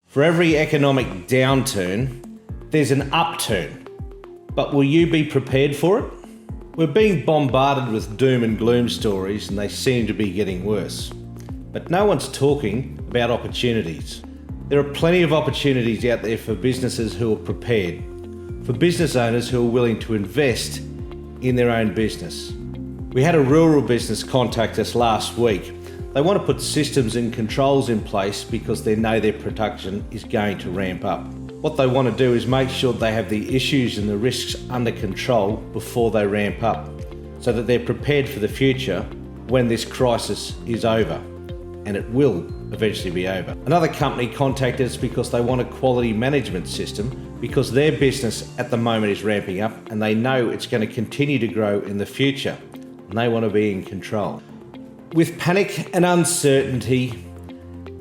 For every economic downturn, there's an upturn. But will you be prepared for it? We're being bombarded with doom and gloom stories, and they seem to be getting worse. But no one's talking about opportunities. There are plenty of opportunities out there for businesses who are prepared, for business owners who are willing to invest in their own business. We had a rural business contact us last week. They want to put systems and controls in place because they know their production is going to ramp up. What they want to do is make sure they have the issues and the risks under control before they ramp up, so that they're prepared for the future when this crisis is over, and it will eventually be over. Another company contacted us because they want a quality management system because their business at the moment is ramping up and they know it's going to continue to grow in the future, and they want to be in control. With panic and uncertainty,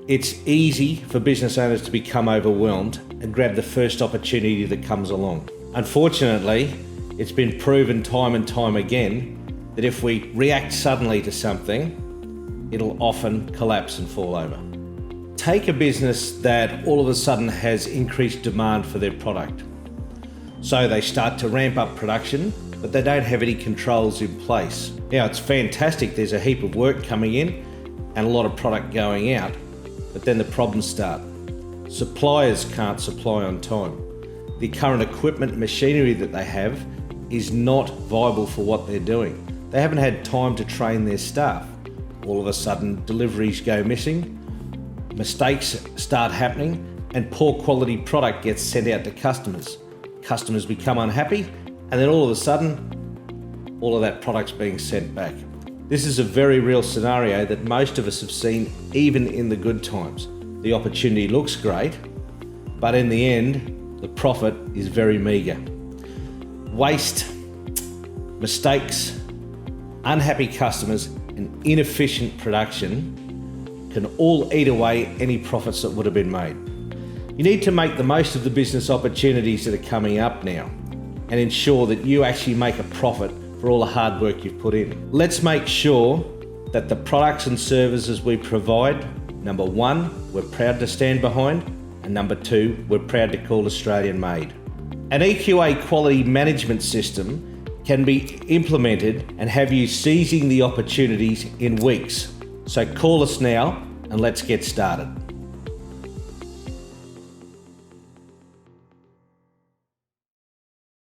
it's easy for business owners to become overwhelmed and grab the first opportunity that comes along. Unfortunately, it's been proven time and time again that if we react suddenly to something, it'll often collapse and fall over. Take a business that all of a sudden has increased demand for their product. So they start to ramp up production, but they don't have any controls in place. Now, it's fantastic, there's a heap of work coming in and a lot of product going out, but then the problems start. Suppliers can't supply on time. The current equipment and machinery that they have is not viable for what they're doing. They haven't had time to train their staff. All of a sudden, deliveries go missing, mistakes start happening, and poor quality product gets sent out to customers. Customers become unhappy, and then all of a sudden, all of that product's being sent back. This is a very real scenario that most of us have seen even in the good times. The opportunity looks great, but in the end, the profit is very meagre. Waste, mistakes, unhappy customers, and inefficient production can all eat away any profits that would have been made. You need to make the most of the business opportunities that are coming up now and ensure that you actually make a profit for all the hard work you've put in. Let's make sure that the products and services we provide, number one, we're proud to stand behind, and number two, we're proud to call Australian made. An EQA quality management system can be implemented and have you seizing the opportunities in weeks. So call us now and let's get started.